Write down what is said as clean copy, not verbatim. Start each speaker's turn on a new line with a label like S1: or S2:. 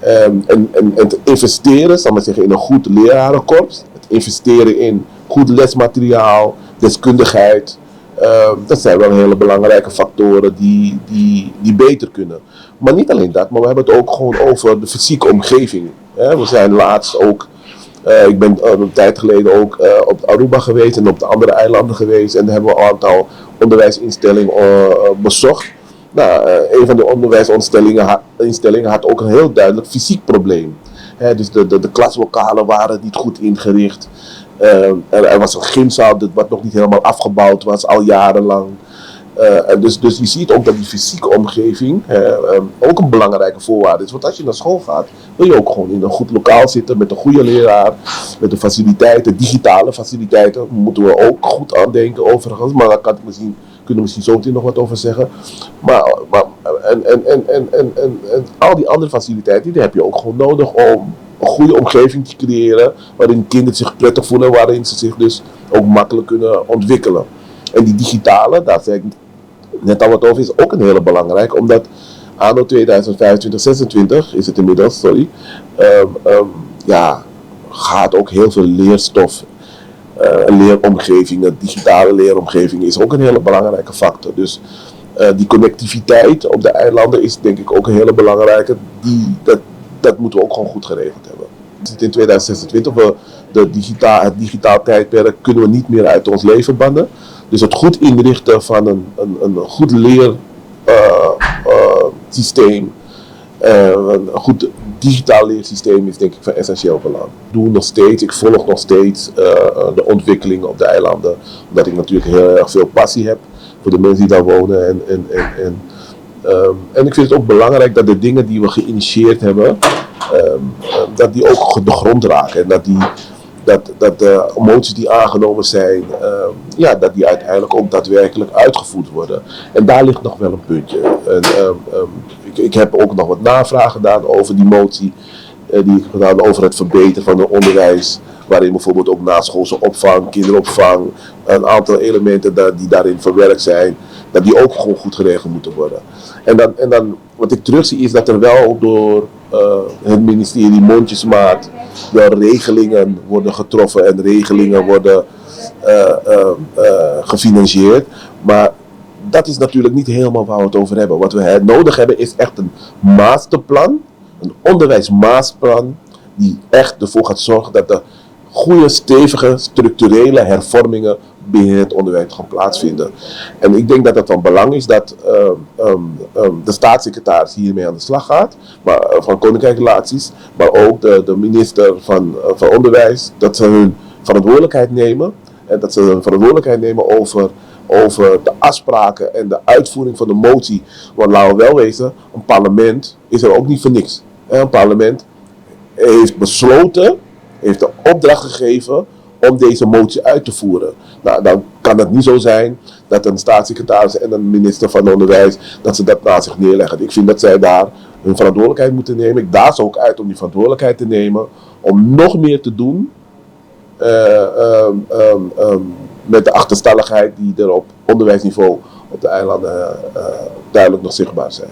S1: En te investeren, zal ik maar zeggen, in een goed lerarenkorps. Het investeren in goed lesmateriaal, deskundigheid. Dat zijn wel hele belangrijke factoren die beter kunnen. Maar niet alleen dat, maar we hebben het ook gewoon over de fysieke omgeving. We zijn laatst ook, ik ben een tijd geleden ook op Aruba geweest en op de andere eilanden geweest. En daar hebben we een aantal onderwijsinstellingen bezocht. Nou, een van de onderwijsinstellingen had ook een heel duidelijk fysiek probleem. Dus de klaslokalen waren niet goed ingericht. Er was een gymzaal wat nog niet helemaal afgebouwd was, al jarenlang. Dus je ziet ook dat die fysieke omgeving ook een belangrijke voorwaarde is. Want als je naar school gaat, wil je ook gewoon in een goed lokaal zitten met een goede leraar, met de faciliteiten, digitale faciliteiten. Daar moeten we ook goed aan denken overigens, maar daar kunnen we misschien zo meteen nog wat over zeggen. En al die andere faciliteiten, die heb je ook gewoon nodig om een goede omgeving te creëren, waarin kinderen zich prettig voelen, waarin ze zich dus ook makkelijk kunnen ontwikkelen. En die digitale, daar zei ik net al wat over, is ook een hele belangrijke, omdat anno 2025, 26 is het inmiddels, gaat ook heel veel leerstof, leeromgevingen, digitale leeromgeving is ook een hele belangrijke factor. Dus die connectiviteit op de eilanden is denk ik ook een hele belangrijke, dat moeten we ook gewoon goed geregeld hebben. In 2026, het digitaal tijdperk kunnen we niet meer uit ons leven bannen. Dus het goed inrichten van een goed leersysteem, een goed digitaal leersysteem is denk ik van essentieel belang. Ik volg nog steeds de ontwikkelingen op de eilanden, omdat ik natuurlijk heel erg veel passie heb voor de mensen die daar wonen. En ik vind het ook belangrijk dat de dingen die we geïnitieerd hebben, dat die ook de grond raken. En dat de moties die aangenomen zijn, dat die uiteindelijk ook daadwerkelijk uitgevoerd worden. En daar ligt nog wel een puntje. Ik heb ook nog wat navragen gedaan over die motie, die ik gedaan over het verbeteren van het onderwijs, waarin bijvoorbeeld ook naschoolse opvang, kinderopvang, een aantal elementen die daarin verwerkt zijn, dat die ook gewoon goed geregeld moeten worden. En dan wat ik terugzie is dat er wel door het ministerie mondjesmaat wel regelingen worden getroffen en regelingen worden gefinancierd. Maar dat is natuurlijk niet helemaal waar we het over hebben. Wat we nodig hebben is echt een masterplan, een onderwijsmasterplan die echt ervoor gaat zorgen dat er goede, stevige, structurele hervormingen binnen het onderwijs gaan plaatsvinden. En ik denk dat het van belang is dat de staatssecretaris hiermee aan de slag gaat, van Koninklijke Relaties, maar ook de minister van Onderwijs, dat ze hun verantwoordelijkheid nemen en dat ze hun verantwoordelijkheid nemen over de afspraken en de uitvoering van de motie. Want laten we wel wezen, een parlement is er ook niet voor niks. Een parlement heeft besloten, heeft de opdracht gegeven om deze motie uit te voeren. Nou, dan kan het niet zo zijn dat een staatssecretaris en een minister van Onderwijs, dat ze dat naast zich neerleggen. Ik vind dat zij daar hun verantwoordelijkheid moeten nemen. Ik daag ze ook uit om die verantwoordelijkheid te nemen, om nog meer te doen met de achterstalligheid die er op onderwijsniveau op de eilanden duidelijk nog zichtbaar zijn.